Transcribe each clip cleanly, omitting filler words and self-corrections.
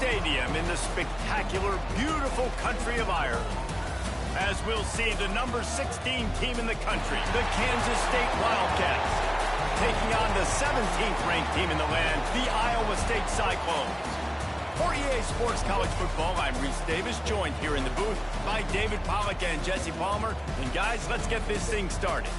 stadium in the spectacular, beautiful country of Ireland. As we'll see the number 16 team in the country, the Kansas State Wildcats, taking on the 17th ranked team in the land, the Iowa State Cyclones. For EA Sports College Football, I'm Reese Davis, joined here in the booth by David Pollack and Jesse Palmer. And guys, let's get this thing started.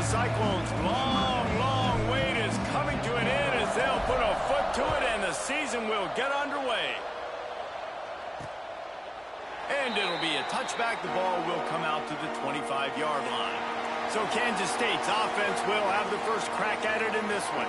Cyclones' long wait is coming to an end as they'll put a foot to it and the season will get underway. And it'll be a touchback. The ball will come out to the 25-yard line. So Kansas State's offense will have the first crack at it in this one.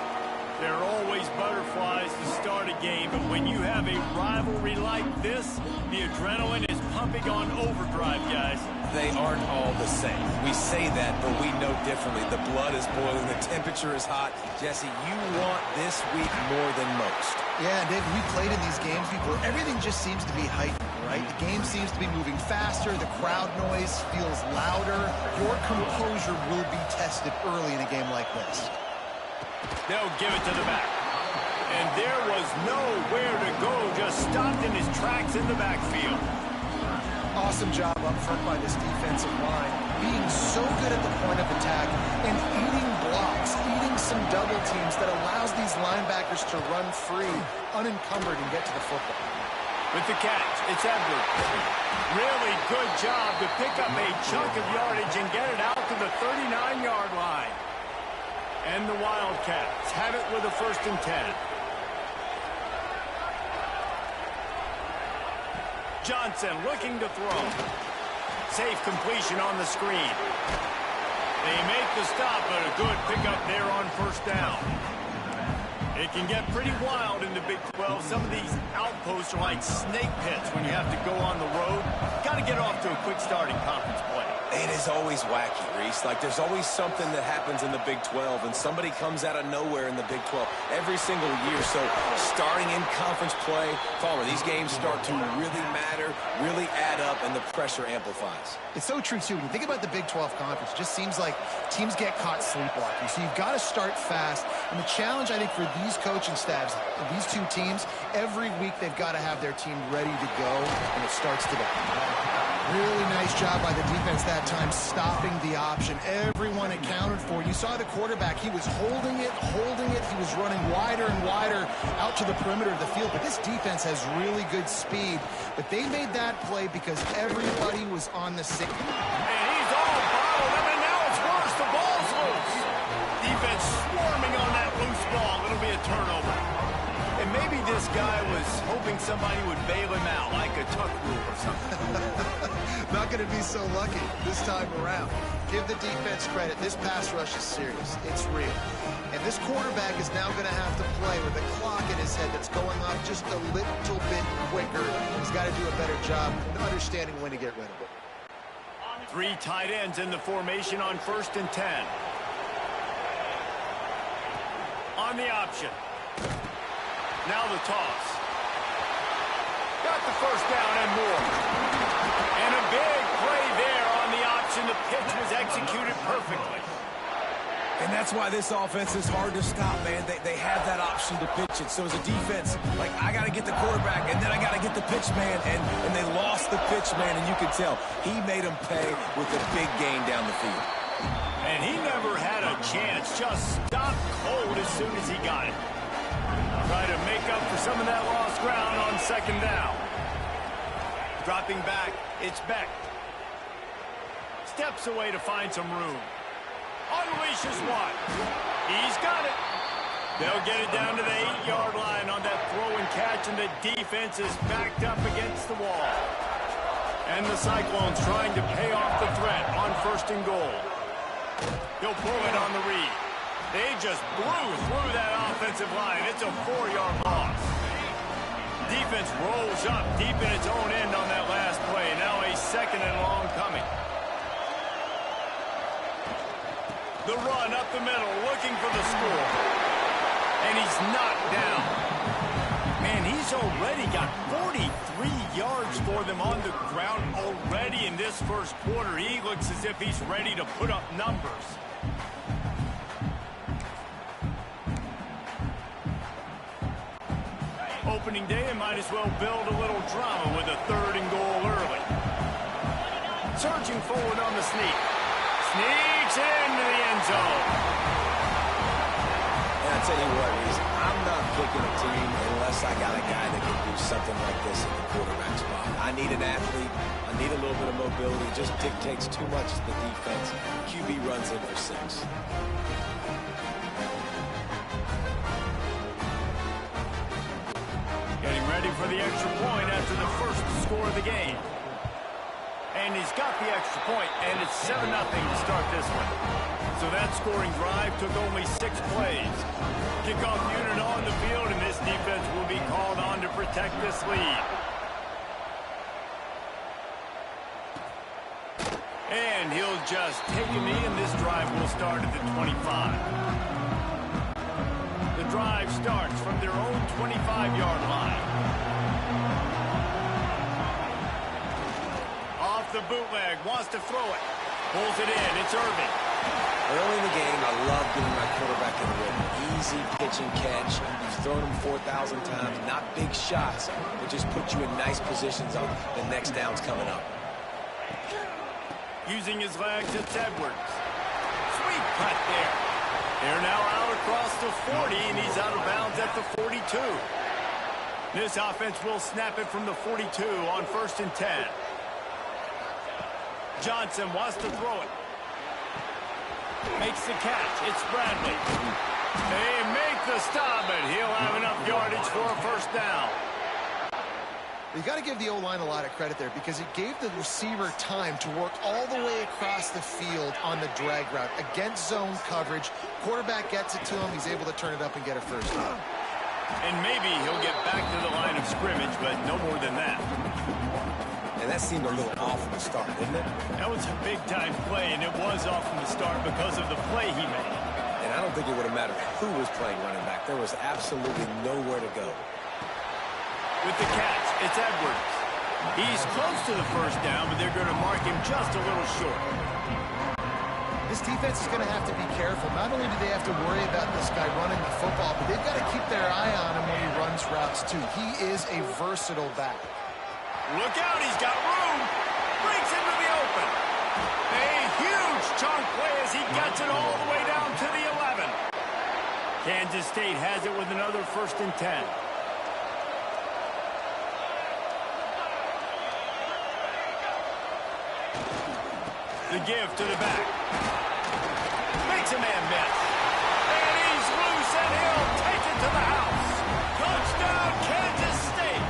There are always butterflies to start a game, but when you have a rivalry like this, the adrenaline is pumping on overdrive, guys. They aren't all the same. We say that, but we know differently. The blood is boiling. The temperature is hot. Jesse, you want this week more than most. Yeah, David, we played in these games before. Everything just seems to be heightened, right? The game seems to be moving faster. The crowd noise feels louder. Your composure will be tested early in a game like this. They'll give it to the back. And there was nowhere to go. Just stopped in his tracks in the backfield. Awesome job up front by this defensive line, being so good at the point of attack and eating blocks, eating some double teams that allows these linebackers to run free, unencumbered, and get to the football. With the catch, it's Edwards. Really good job to pick up a chunk of yardage and get it out to the 39-yard line. And the Wildcats have it with a 1st and 10. Johnson looking to throw. Safe completion on the screen. They make the stop, but a good pickup there on 1st down. It can get pretty wild in the Big 12. Some of these outposts are like snake pits when you have to go on the road. Got to get off to a quick start in conference play. It is always wacky, Reese. Like, there's always something that happens in the Big 12, and somebody comes out of nowhere in the Big 12 every single year. So, starting in conference play, Palmer, these games start to really matter, really add up, and the pressure amplifies. It's so true, too. When you think about the Big 12 Conference, it just seems like teams get caught sleepwalking. So, you've got to start fast. And the challenge, I think, for these coaching staffs, these two teams, every week they've got to have their team ready to go, and it starts today. Really nice job by the defense that time, stopping the option. Everyone accounted for. You saw the quarterback. He was holding it. He was running wider and wider out to the perimeter of the field. But this defense has really good speed. But they made that play because everybody was on the same. And he's all bottled up, and now it's worse. The ball's loose. Defense swarming on that loose ball. It'll be a turnover. And maybe this guy was hoping somebody would bail him out, like a tuck rule or something. Not going to be so lucky this time around. Give the defense credit. This pass rush is serious. It's real. And this quarterback is now going to have to play with a clock in his head that's going off just a little bit quicker. He's got to do a better job of understanding when to get rid of it. 3 tight ends in the formation on 1st and 10. On the option. Now the toss. Got the 1st down and more. And a big play there on the option. The pitch was executed perfectly. And that's why this offense is hard to stop, man. They have that option to pitch it. So as a defense, like, I got to get the quarterback, and then I got to get the pitch man. And they lost the pitch man, and you can tell he made them pay with a big gain down the field. And he never had a chance. Just stopped cold as soon as he got it. Try to make up for some of that lost ground on 2nd down. Dropping back, it's Beck. Steps away to find some room. Unleashes one. He's got it. They'll get it down to the 8-yard line on that throw and catch, and the defense is backed up against the wall. And the Cyclones trying to pay off the threat on 1st and goal. He'll pull it on the read. They just blew through that offensive line. It's a 4-yard loss. Defense rolls up deep in its own end on that last play. Now a 2nd and long coming. The run up the middle, looking for the score. And he's knocked down. Man, he's He's already got 43 yards for them on the ground already in this first quarter. He looks as if he's ready to put up numbers. Opening day, and might as well build a little drama with a 3rd and goal early. Surging forward on the sneak. Sneaks into the end zone. And I'll tell you what, Reese, I'm not picking a team unless I got a guy that can do something like this in the quarterback spot. I need an athlete. I need a little bit of mobility. It just dictates too much to the defense. QB runs in for 6. Getting ready for the extra point after the first score of the game. And he's got the extra point, and it's 7-0 to start this one. So that scoring drive took only 6 plays. Kickoff unit on the field, and this defense will be called on to protect this lead. And he'll just take a knee, and this drive will start at the 25. The drive starts from their own 25-yard line. Off the bootleg, wants to throw it. Pulls it in, it's Irving. Early in the game, I love getting my quarterback in the rhythm. Easy pitch and catch. You've thrown him 4,000 times. Not big shots, but just put you in nice positions on the next downs coming up. Using his legs, it's Edwards. Sweet cut there. They're now out across the 40, and he's out of bounds at the 42. This offense will snap it from the 42 on 1st and 10. Johnson wants to throw it. Makes the catch. It's Bradley. They make the stop, but he'll have enough yardage for a 1st down. You got to give the O-line a lot of credit there because it gave the receiver time to work all the way across the field on the drag route against zone coverage. Quarterback gets it to him. He's able to turn it up and get a 1st down. And maybe he'll get back to the line of scrimmage, but no more than that. And that seemed a little off from the start, didn't it? That was a big-time play, and it was off from the start because of the play he made. And I don't think it would have mattered who was playing running back. There was absolutely nowhere to go. With the catch, it's Edwards. He's close to the 1st down, but they're going to mark him just a little short. This defense is going to have to be careful. Not only do they have to worry about this guy running the football, but they've got to keep their eye on him when he runs routes, too. He is a versatile back. Look out, he's got room. Breaks into the open. A huge chunk play as he gets it all the way down to the 11. Kansas State has it with another 1st and 10. The give to the back. Makes a man miss. And he's loose, and he'll take it to the house. Touchdown, Kansas State.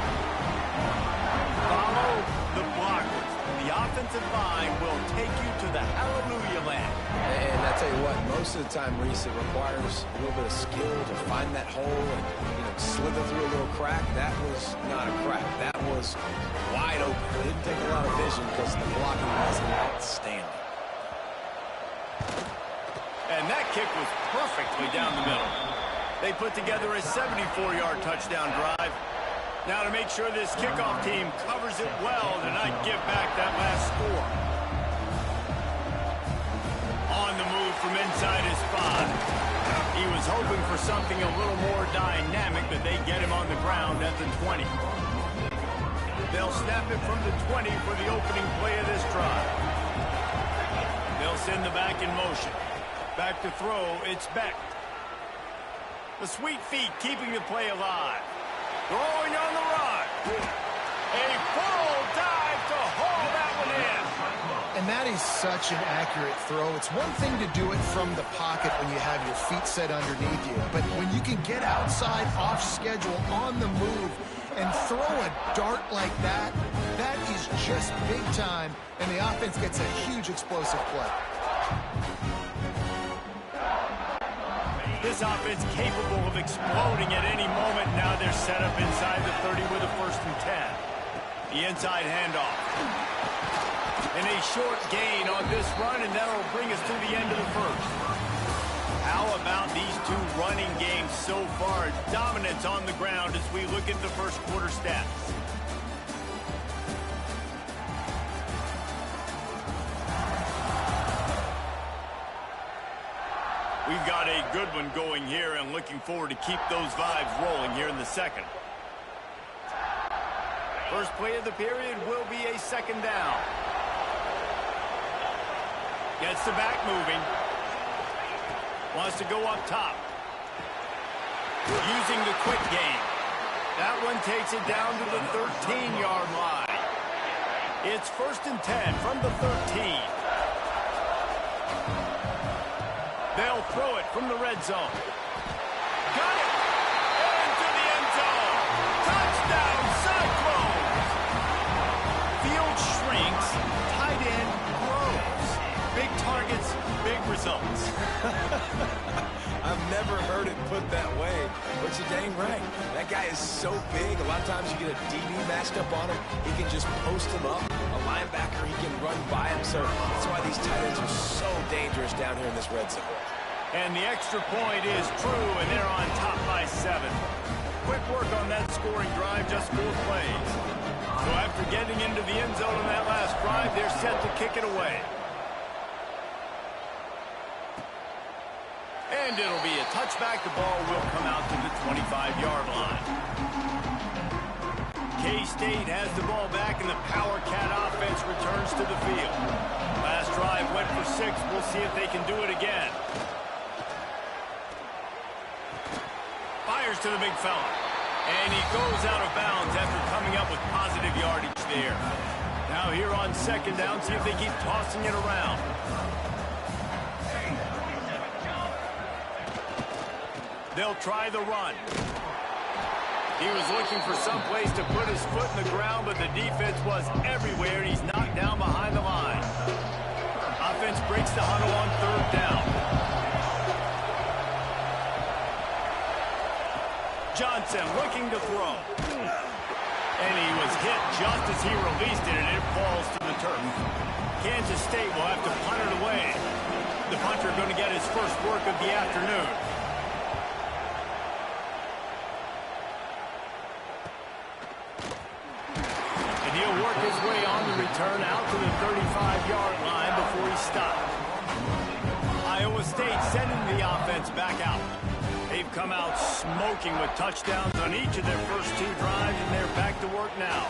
Follow the blockers. The offensive line will take you to the hallelujah land. And I tell you what, most of the time, Reese, it requires a little bit of skill to find that hole and slither through a little crack. That was not a crack. That was wide open. It didn't take a lot of vision because the blocking was outstanding. And that kick was perfectly down the middle. They put together a 74-yard touchdown drive. Now to make sure this kickoff team covers it well to not give back that last score. On the move from inside his 5. He was hoping for something a little more dynamic, but they get him on the ground at the 20. They'll snap it from the 20 for the opening play of this drive. They'll send the back in motion. Back to throw, it's Beck. The sweet feet keeping the play alive. Throwing on the run. A full dive to haul that one in. And that is such an accurate throw. It's one thing to do it from the pocket when you have your feet set underneath you. But when you can get outside, off schedule, on the move, and throw a dart like that, that is just big time. And the offense gets a huge explosive play. This offense capable of exploding at any moment. Now they're set up inside the 30 with a 1st and 10. The inside handoff. And a short gain on this run, and that'll bring us to the end of the 1st. How about these two running games so far? Dominance on the ground as we look at the first quarter stats. We've got a good one going here and looking forward to keep those vibes rolling here in the second. First play of the period will be a second down. Gets the back moving. Wants to go up top. Using the quick game. That one takes it down to the 13-yard line. It's 1st and 10 from the 13. They'll throw it from the red zone. Got it! Into the end zone. Touchdown, Cyclones! Field shrinks, tight end grows. Big targets, big results. I've never heard it put that way, but you're dang right. That guy is so big. A lot of times you get a DB matched up on him. He can just post him up. A linebacker, he can run by him. So that's why these tight ends are so dangerous down here in this red zone. And the extra point is true, and they're on top by 7. Quick work on that scoring drive, just 4 plays. So after getting into the end zone on that last drive, they're set to kick it away. And it'll be a touchback. The ball will come out to the 25-yard line. K-State has the ball back, and the Power Cat offense returns to the field. Last drive went for 6. We'll see if they can do it again. Fires to the big fella. And he goes out of bounds after coming up with positive yardage there. Now here on second down, see if they keep tossing it around. They'll try the run. He was looking for some place to put his foot in the ground, but the defense was everywhere, and he's knocked down behind the line. Offense breaks the huddle on 3rd down. Johnson looking to throw. And he was hit just as he released it, and it falls to the turf. Kansas State will have to punt it away. The punter going to get his first work of the afternoon. And he'll work his way on the return out to the 35-yard line before he stopped. Iowa State sending the offense back out. They've come out smoking with touchdowns on each of their first 2 drives, and they're back to work now.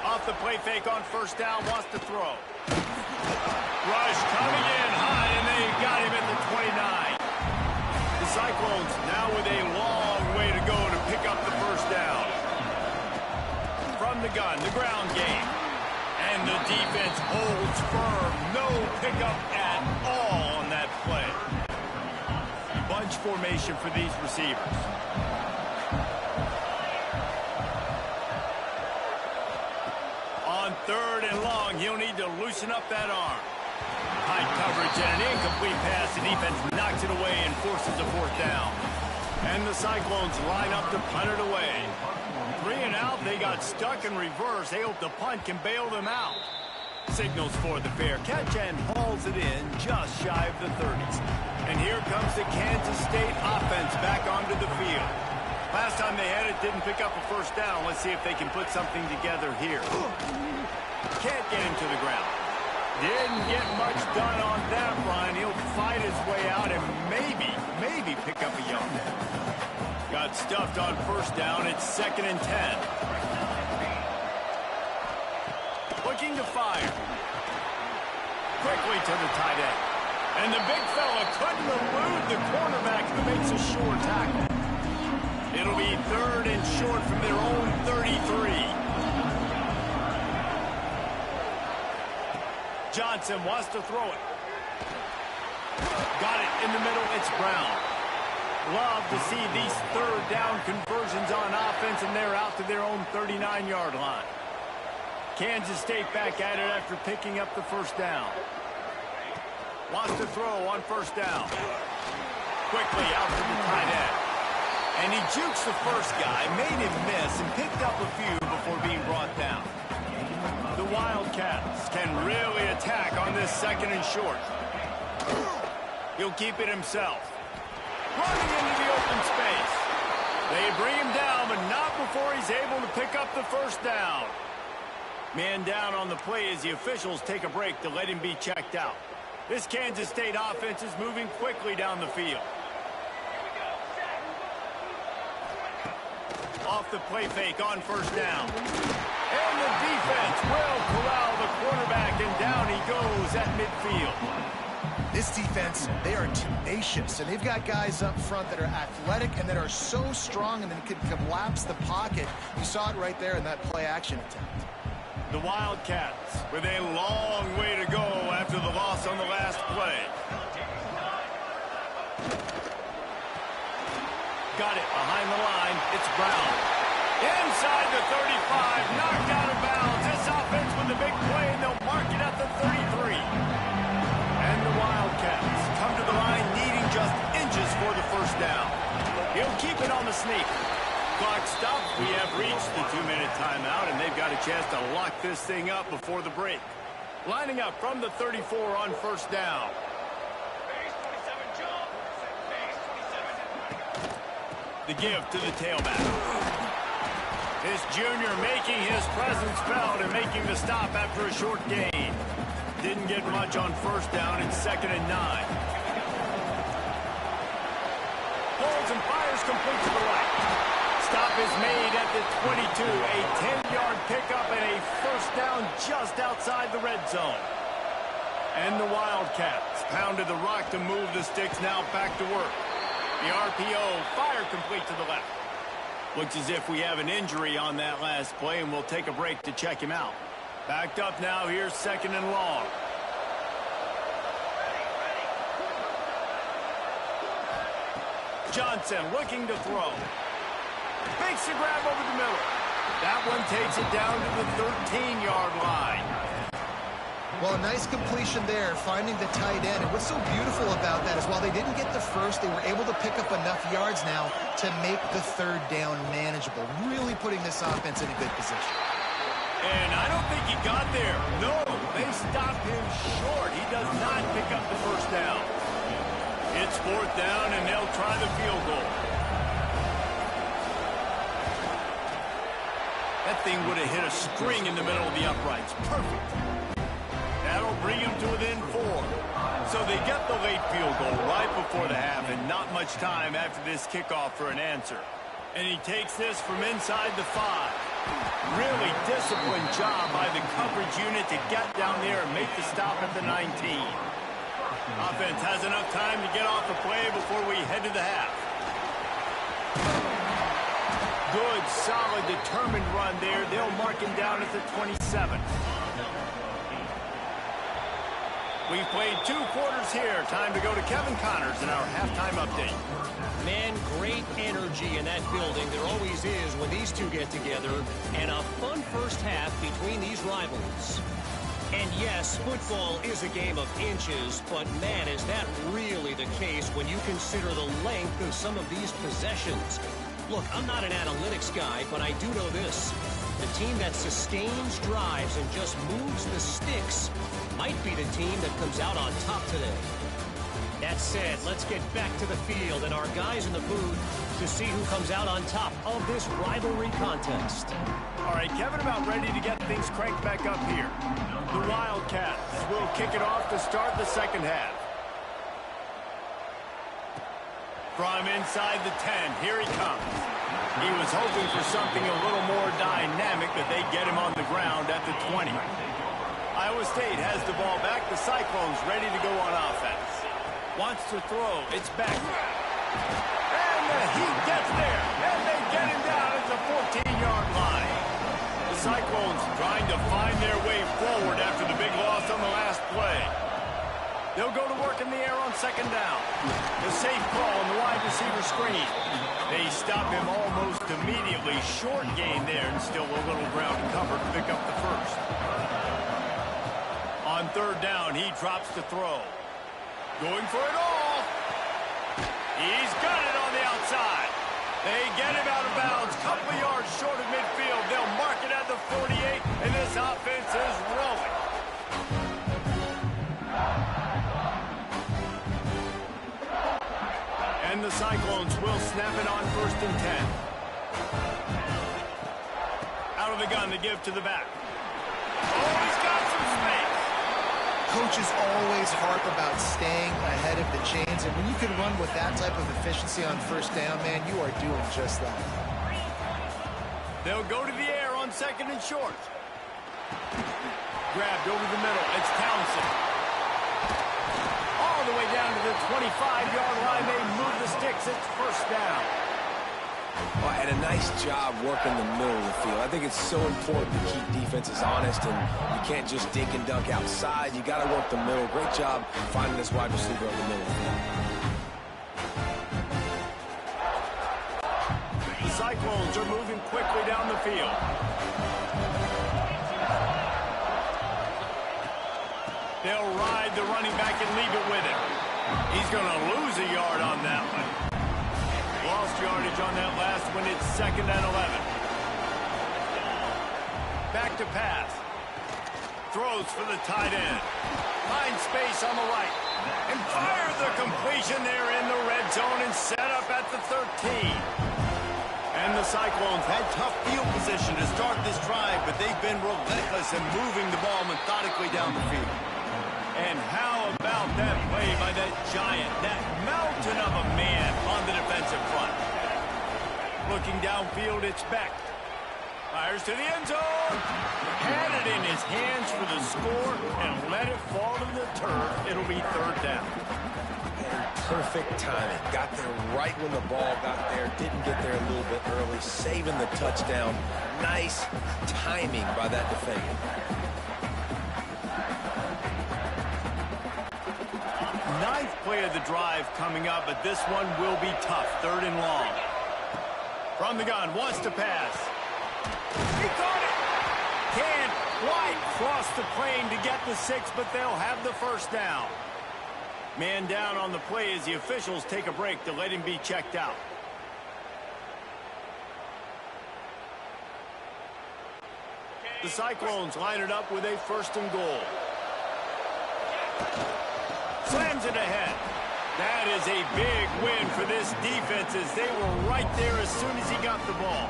Off the play fake on 1st down, wants to throw. Rush coming in high, and they got him at the 29. The Cyclones now with a long way to go to pick up the 1st down. From the gun, the ground game. And the defense holds firm. No pickup at all on that play. Bunch formation for these receivers. On 3rd and long, he'll need to loosen up that arm. High coverage and an incomplete pass. The defense knocks it away and forces a 4th down. And the Cyclones line up to punt it away. 3 and out, they got stuck in reverse. They hope the punt can bail them out. Signals for the fair catch and hauls it in just shy of the 30s. And here comes the Kansas State offense back onto the field. Last time they had it, didn't pick up a 1st down. Let's see if they can put something together here. Can't get him to the ground. Didn't get much done on that run. He'll fight his way out and maybe pick up a yard. Got stuffed on 1st down. It's 2nd and 10. Looking to fire. Quickly to the tight end. And the big fella couldn't elude the cornerback who makes a sure tackle. It'll be 3rd and short from their own 33. Johnson wants to throw it. Got it in the middle. It's Brown. Love to see these 3rd down conversions on offense, and they're out to their own 39-yard line. Kansas State back at it after picking up the 1st down. Wants to throw on 1st down. Quickly out to the tight end. And he jukes the first guy, made him miss, and picked up a few before being brought down. The Wildcats can really attack on this 2nd and short. He'll keep it himself. Running into the open space. They bring him down, but not before he's able to pick up the 1st down. Man down on the play as the officials take a break to let him be checked out. This Kansas State offense is moving quickly down the field. Off the play fake on 1st down. And the defense will corral the quarterback, and down he goes at midfield. This defense, they are tenacious, and they've got guys up front that are athletic and that are so strong and then can collapse the pocket. You saw it right there in that play-action attempt. The Wildcats with a long way to go after the loss on the last play. Got it behind the line. It's Brown. Inside the 35, knocked out of bounds. This offense with the big play, and they'll mark it at the 33. And the Wildcats come to the line needing just inches for the 1st down. He'll keep it on the sneak. Clock stops. We have reached the 2-minute timeout, and they've got a chance to lock this thing up before the break. Lining up from the 34 on 1st down. The give to the tailback. This junior making his presence felt and making the stop after a short gain. Didn't get much on 1st down. It's 2nd and 9. Pulls and fires complete to the right. Stop is made at the 22. A 10-yard pickup and a 1st down just outside the red zone. And the Wildcats pounded the rock to move the sticks, now back to work. The RPO, fire complete to the left. Looks as if we have an injury on that last play, and we'll take a break to check him out. Backed up now, here's 2nd and long. Johnson looking to throw. Makes the grab over the middle. That one takes it down to the 13-yard line. Well, a nice completion there, finding the tight end. And what's so beautiful about that is while they didn't get the 1st, they were able to pick up enough yards now to make the 3rd down manageable, really putting this offense in a good position. And I don't think he got there. No, they stopped him short. He does not pick up the 1st down. It's 4th down, and they'll try the field goal. That thing would have hit a string in the middle of the uprights. Perfect. That'll bring him to within 4. So they get the late field goal right before the half, and not much time after this kickoff for an answer. And he takes this from inside the 5. Really disciplined job by the coverage unit to get down there and make the stop at the 19. Offense has enough time to get off the play before we head to the half. Good, solid, determined run there. They'll mark him down at the 27. We've played 2 quarters here. Time to go to Kevin Connors in our halftime update. Man, great energy in that building. There always is when these two get together. And a fun 1st half between these rivals. And yes, football is a game of inches, but man, is that really the case when you consider the length of some of these possessions. Look, I'm not an analytics guy, but I do know this. The team that sustains drives and just moves the sticks might be the team that comes out on top today. That said, let's get back to the field and our guys in the booth to see who comes out on top of this rivalry contest. All right, Kevin, about ready to get things cranked back up here. The Wildcats will kick it off to start the 2nd half. From inside the 10, here he comes. He was hoping for something a little more dynamic, but they get him on the ground at the 20. Iowa State has the ball back. The Cyclones ready to go on offense. Wants to throw. It's back. And the Heat gets there. And they get him down at the 14-yard line. The Cyclones trying to find their way forward after the big loss on the last play. They'll go to work in the air on 2nd down. The safe call on the wide receiver screen. They stop him almost immediately. Short gain there, and still a little ground covered to pick up the 1st. On 3rd down, he drops to throw. Going for it all. He's got it on the outside. They get him out of bounds. Couple yards short of midfield. They'll mark it at the 48, and this offense is rolling. And the Cyclones will snap it on 1st and 10. Out of the gun to give to the back. Oh, he's got some space. Coaches always harp about staying ahead of the chains, and when you can run with that type of efficiency on 1st down, man, you are doing just that. They'll go to the air on 2nd and short. Grabbed over the middle. It's Townsend. All the way down to the 25-yard line. They move the sticks. It's 1st down. Well, and a nice job working the middle of the field. I think it's so important to keep defenses honest, and you can't just dink and dunk outside. You got to work the middle. Great job finding this wide receiver over the middle of the field. The Cyclones are moving quickly down the field. They'll ride the running back and leave it with him. He's going to lose a yard on that one. Lost yardage on that last one. It's 2nd and 11. Back to pass. Throws for the tight end. Finds space on the right. And fires the completion there in the red zone and set up at the 13. And the Cyclones had tough field position to start this drive, but they've been relentless in moving the ball methodically down the field. And how about that play by that giant, that mountain of a man on the defensive front? Looking downfield, it's Beck. Fires to the end zone. Had it in his hands for the score and let it fall to the turf. It'll be 3rd down. And perfect timing. Got there right when the ball got there. Didn't get there a little bit early. Saving the touchdown. Nice timing by that defender. Ninth play of the drive coming up, but this one will be tough. 3rd and long. From the gun, wants to pass. He caught it. Can't quite cross the plane to get the 6, but they'll have the 1st down. Man down on the play as the officials take a break to let him be checked out. The Cyclones line it up with a 1st and goal. Slams it ahead. That is a big win for this defense as they were right there as soon as he got the ball.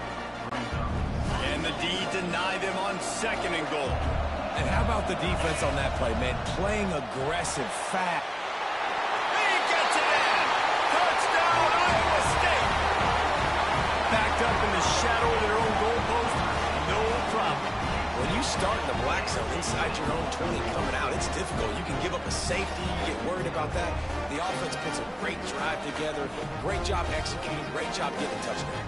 And the D denied them on 2nd and goal. And how about the defense on that play, man? Playing aggressive, fast. He gets it in. Touchdown, Iowa State. Backed up in the shadow of their own goalpost. No problem. When you start in the black zone inside your own 20 coming out, it's difficult. You can give up a safety. You get worried about that. The offense puts a great drive together. Great job executing. Great job getting a touchdown.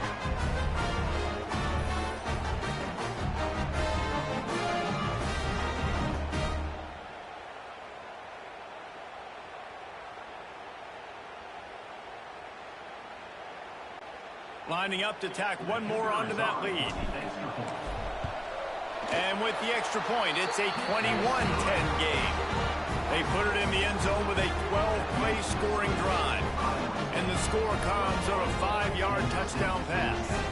Lining up to tack one more onto that lead. And with the extra point, it's a 21-10 game. They put it in the end zone with a 12-play scoring drive. And the score comes on a 5-yard touchdown pass.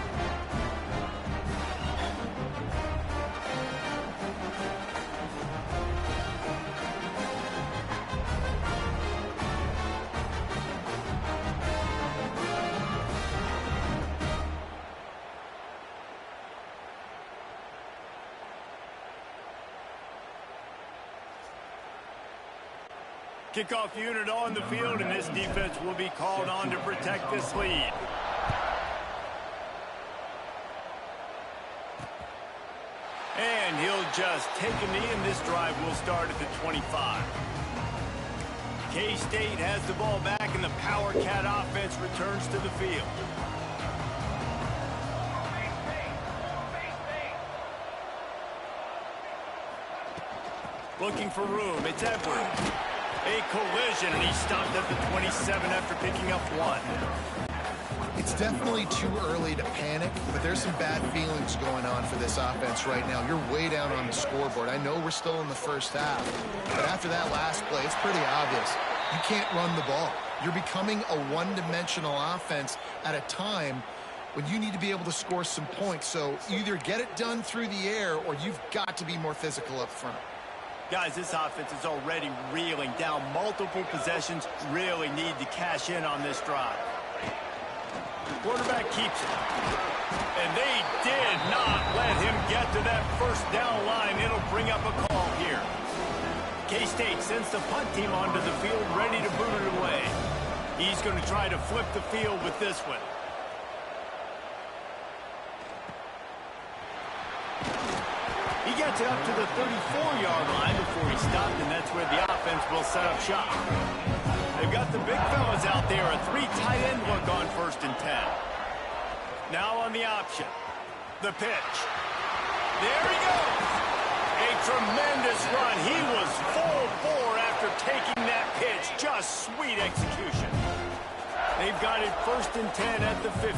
Kickoff unit on the field, and this defense will be called on to protect this lead. And he'll just take a knee, and this drive will start at the 25. K-State has the ball back, and the Power Cat offense returns to the field. Looking for room, it's Edwards. A collision, and he stopped at the 27 after picking up 1. It's definitely too early to panic, but there's some bad feelings going on for this offense right now. You're way down on the scoreboard. I know we're still in the 1st half, but after that last play, it's pretty obvious. You can't run the ball. You're becoming a one-dimensional offense at a time when you need to be able to score some points. So either get it done through the air, or you've got to be more physical up front. Guys, this offense is already reeling down multiple possessions. Really need to cash in on this drive. Quarterback keeps it. And they did not let him get to that first down line. It'll bring up a call here. K-State sends the punt team onto the field, ready to boot it away. He's going to try to flip the field with this one. He gets it up to the 34-yard line before he stopped, and that's where the offense will set up shop. They've got the big fellas out there, a 3 tight end look on 1st and 10. Now on the option. The pitch. There he goes. A tremendous run. He was full bore after taking that pitch. Just sweet execution. They've got it 1st and 10 at the 50.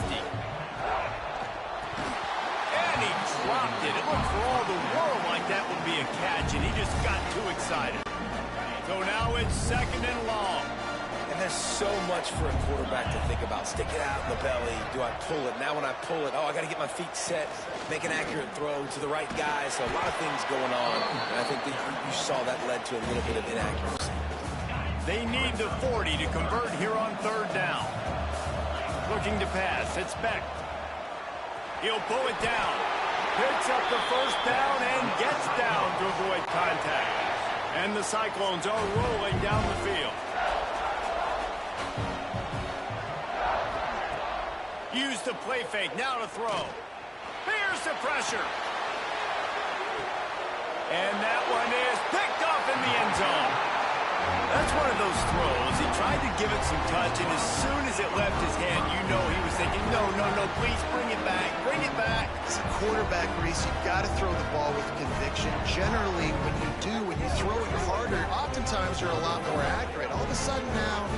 And he dropped it. It looked for all the world like that would be a catch, and he just got too excited. So now it's 2nd and long. And there's so much for a quarterback to think about. Stick it out in the belly. Do I pull it? Now when I pull it, I got to get my feet set, make an accurate throw to the right guy. So a lot of things going on. And I think that you saw that led to a little bit of inaccuracy. They need the 40 to convert here on 3rd down. Looking to pass. It's Beck. He'll pull it down. Picks up the 1st down and gets down to avoid contact. And the Cyclones are rolling down the field. Use the play fake, now to throw. Here's the pressure. And that one is picked off in the end zone. That's one of those throws. He tried to give it some touch, and as soon as it left his hand, you know he was thinking, no, please bring it back, bring it back. As a quarterback, Reese, you've got to throw the ball with conviction. Generally, when you throw it harder, oftentimes you're a lot more accurate. All of a sudden now,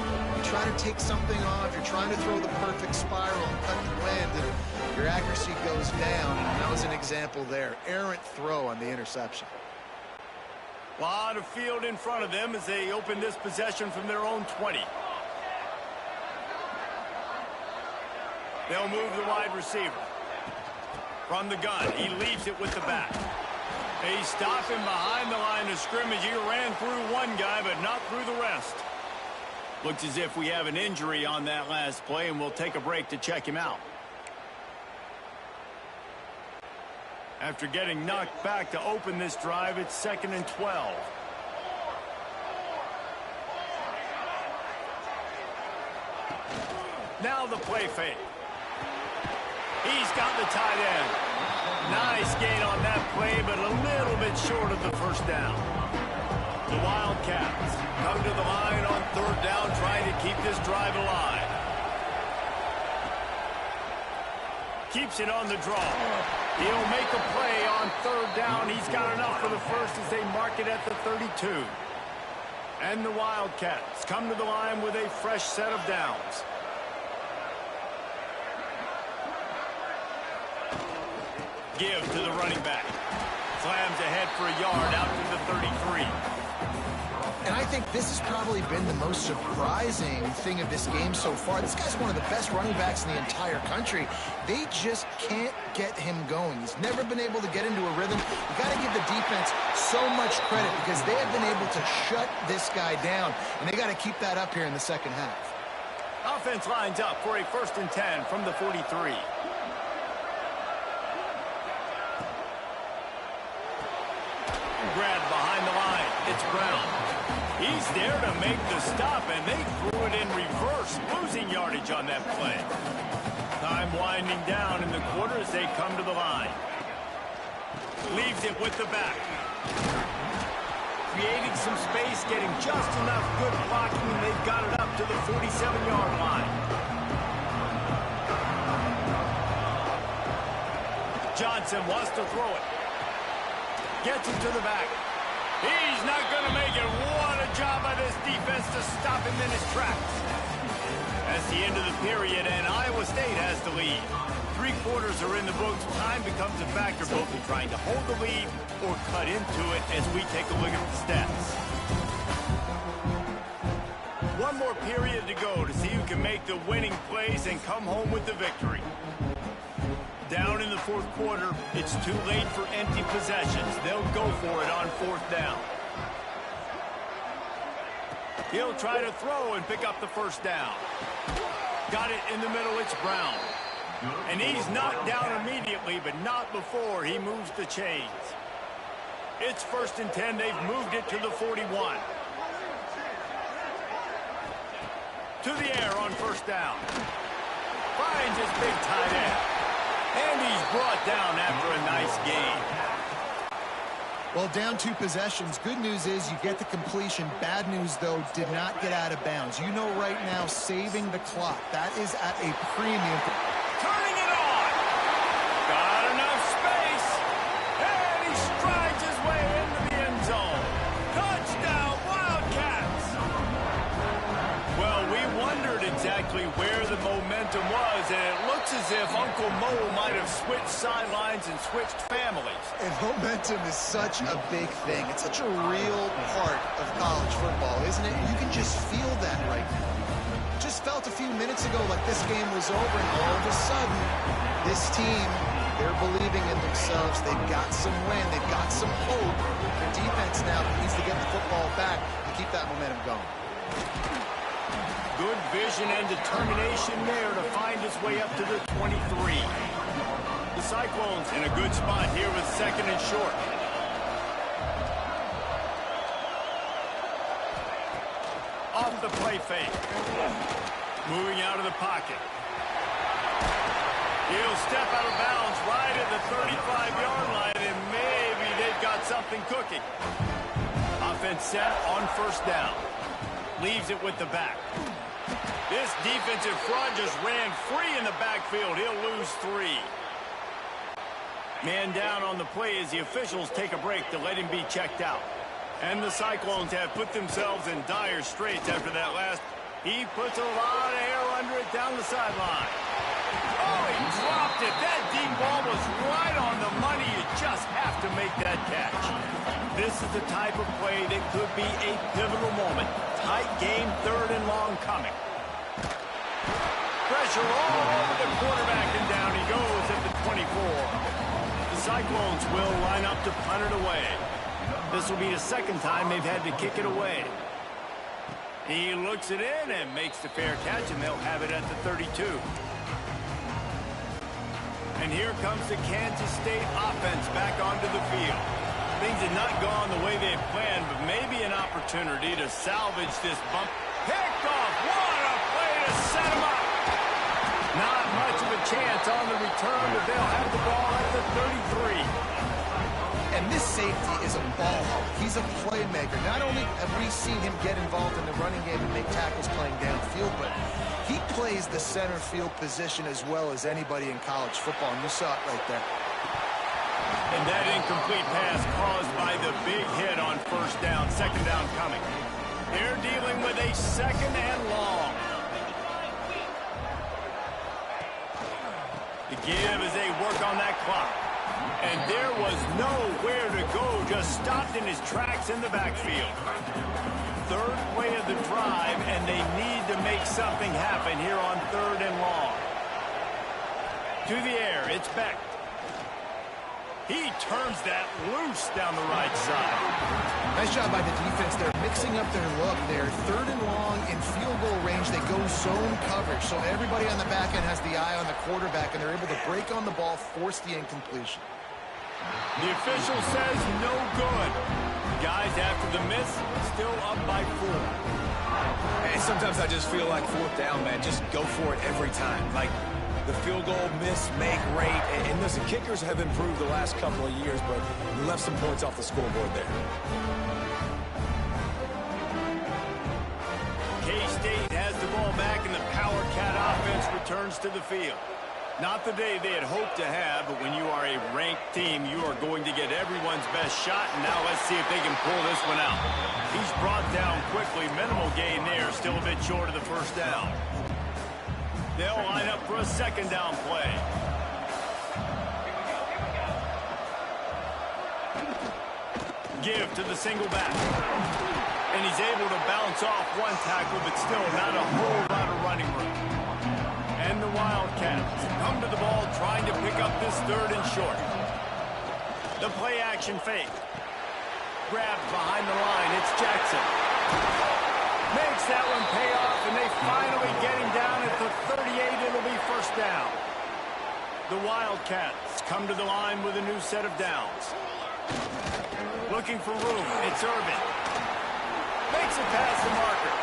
trying to take something off, you're trying to throw the perfect spiral and cut the wind, and your accuracy goes down. And that was an example there. Errant throw on the interception. A lot of field in front of them as they open this possession from their own 20. They'll move the wide receiver. From the gun, he leaves it with the back. They stop him behind the line of scrimmage. He ran through one guy, but not through the rest. Looks as if we have an injury on that last play, and we'll take a break to check him out. After getting knocked back to open this drive, it's 2nd and 12. Now the play fake. He's got the tight end. Nice gain on that play, but a little bit short of the 1st down. The Wildcats come to the line on 3rd down, trying to keep this drive alive. Keeps it on the draw. He'll make a play on 3rd down. He's got enough for the 1st as they mark it at the 32. And the Wildcats come to the line with a fresh set of downs. Give to the running back. Slams ahead for a yard out to the 33. And I think this has probably been the most surprising thing of this game so far. This guy's one of the best running backs in the entire country. They just can't get him going. He's never been able to get into a rhythm. You got to give the defense so much credit because they have been able to shut this guy down, and they got to keep that up here in the 2nd half. Offense lines up for a 1st and 10 from the 43. Grabbed behind the line. It's Brown. He's there to make the stop, and they threw it in reverse, losing yardage on that play. Time winding down in the quarter as they come to the line. Leaves it with the back. Creating some space, getting just enough good blocking, and they've got it up to the 47-yard line. Johnson wants to throw it. Gets it to the back. He's not going to make it. What a job by this defense to stop him in his tracks. That's the end of the period, and Iowa State has the lead. 3 quarters are in the books. Time becomes a factor, both in trying to hold the lead or cut into it as we take a look at the stats. One more period to go to see who can make the winning plays and come home with the victory. Down in the 4th quarter, it's too late for empty possessions. They'll go for it on 4th down. He'll try to throw and pick up the 1st down. got it in the middle. It's Brown. And he's knocked down immediately, but not before he moves the chains. It's 1st and 10. They've moved it to the 41. To the air on 1st down. Finds his big tight end. And he's brought down after a nice gain. Well, down 2 possessions. Good news is you get the completion. Bad news, though, did not get out of bounds. You know right now, saving the clock. That is at a premium. Turning it on. Got enough space. And he strides his way into the end zone. Touchdown, Wildcats. Well, we wondered exactly where the momentum was, and it looks as if Uncle Mo might have switched sidelines and switched families. And momentum is such a big thing. It's such a real part of college football, isn't it? You can just feel that right now. Just felt a few minutes ago like this game was over, and all of a sudden, this team, they're believing in themselves. They've got some wind. They've got some hope. Their defense now needs to get the football back to keep that momentum going. Good vision and determination there to find his way up to the 23. The Cyclones in a good spot here with 2nd and short. Off the play fake. Moving out of the pocket. He'll step out of bounds right at the 35-yard line, and maybe they've got something cooking. Offense set on 1st down. Leaves it with the back. This defensive front just ran free in the backfield. He'll lose 3. Man down on the play as the officials take a break to let him be checked out. And the Cyclones have put themselves in dire straits after that last. He puts a lot of air under it down the sideline. Oh, he dropped it. That deep ball was right on the money. You just have to make that catch. This is the type of play that could be a pivotal moment. Tight game, 3rd and long coming. Pressure all over the quarterback, and down he goes at the 24. The Cyclones will line up to punt it away. This will be the 2nd time they've had to kick it away. He looks it in and makes the fair catch, and they'll have it at the 32. And here comes the Kansas State offense back onto the field. Things had not gone the way they had planned, but maybe an opportunity to salvage this bump. Picked off. What a play to set him up. Not much of a chance on the return, but they'll have the ball at the 33. And this safety is a ball hawk. He's a playmaker. Not only have we seen him get involved in the running game and make tackles playing downfield, but he plays the center field position as well as anybody in college football, and you saw it right there. And that incomplete pass caused by the big hit on 1st down, 2nd down coming. They're dealing with a 2nd and long. The give as they work on that clock. And there was nowhere to go, just stopped in his tracks in the backfield. 3rd play of the drive, and they need to make something happen here on 3rd and long. To the air, it's Beck. He turns that loose down the right side. Nice job by the defense. They're mixing up their look there. 3rd and long in field goal range. They go zone coverage. So everybody on the back end has the eye on the quarterback, and they're able to break on the ball, force the incompletion. The official says no good. Guys, after the miss, still up by 4. And sometimes I just feel like 4th down, man. Just go for it every time. Like, the field goal miss, make rate. And listen, kickers have improved the last couple of years, but we left some points off the scoreboard there. K-State has the ball back, and the Power Cat offense returns to the field. Not the day they had hoped to have, but when you are a ranked team, you are going to get everyone's best shot, and now let's see if they can pull this one out. He's brought down quickly. Minimal gain there, still a bit short of the 1st down. They'll line up for a 2nd down play. Give to the single back. And he's able to bounce off one tackle, but still not a whole lot of running room. And the Wildcats come to the ball trying to pick up this 3rd and short. The play action fake. Grabbed behind the line. It's Jackson. Makes that one pay off, and they finally get him down at the 38. It'll be first down. The Wildcats come to the line with a new set of downs. Looking for room. It's Irvin. Makes it past the marker.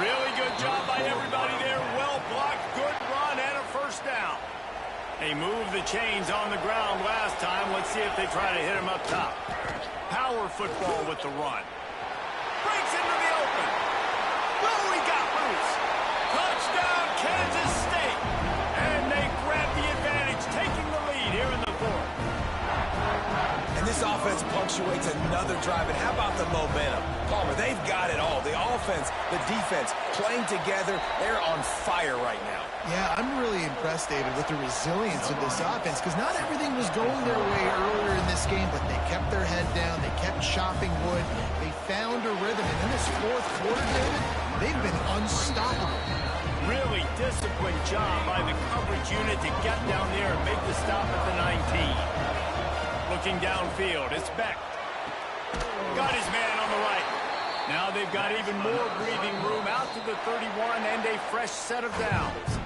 Really good job by everybody there. Well blocked, good run, and a first down. They moved the chains on the ground last time. Let's see if they try to hit him up top. Power football with the run. Breaks into the open. Oh, he got loose. Touchdown, Kansas State. And they grab the advantage, taking the lead here in the fourth. And this offense punctuates another drive. And how about the momentum? Palmer, they've got it all. The offense, the defense, playing together. They're on fire right now. Yeah, I'm really impressed, David, with the resilience of this offense, because not everything was going their way earlier in this game, but they kept their head down. They kept chopping wood. They found a rhythm. And in this fourth quarter, David, they've been unstoppable. Really disciplined job by the coverage unit to get down there and make the stop at the 19. Looking downfield, it's Beck. Got his man on the right. Now they've got even more breathing room out to the 31 and a fresh set of downs.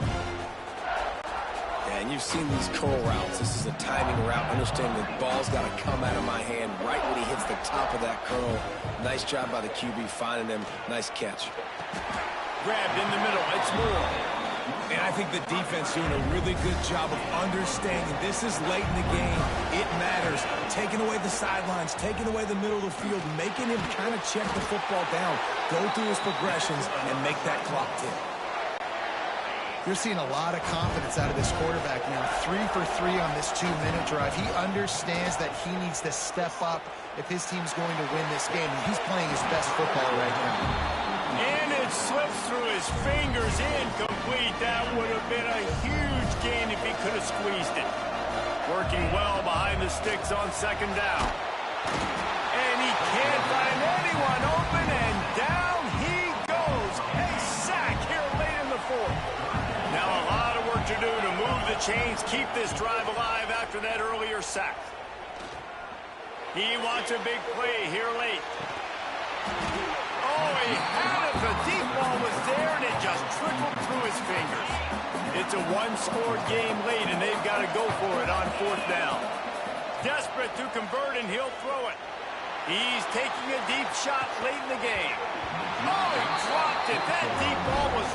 Yeah, and you've seen these curl routes. This is a timing route. Understand the ball's got to come out of my hand right when he hits the top of that curl. Nice job by the QB finding him. Nice catch. Grabbed in the middle. It's Moore. And I think the defense doing a really good job of understanding this is late in the game. It matters. Taking away the sidelines, taking away the middle of the field, making him kind of check the football down, go through his progressions, and make that clock tick. You're seeing a lot of confidence out of this quarterback now. 3 for 3 on this 2-minute drive. He understands that he needs to step up if his team's going to win this game. And he's playing his best football right now. And it slips through his fingers, incomplete. That would have been a huge gain if he could have squeezed it. Working well behind the sticks on second down. And he can't find anyone open, and down he goes. A sack here late in the fourth. Now a lot of work to do to move the chains, keep this drive alive after that earlier sack. He wants a big play here late. Oh, he had it. The deep ball was there, and it just trickled through his fingers. It's a one-score game late, and they've got to go for it on fourth down. Desperate to convert, and he'll throw it. He's taking a deep shot late in the game. Oh, he dropped it. That deep ball was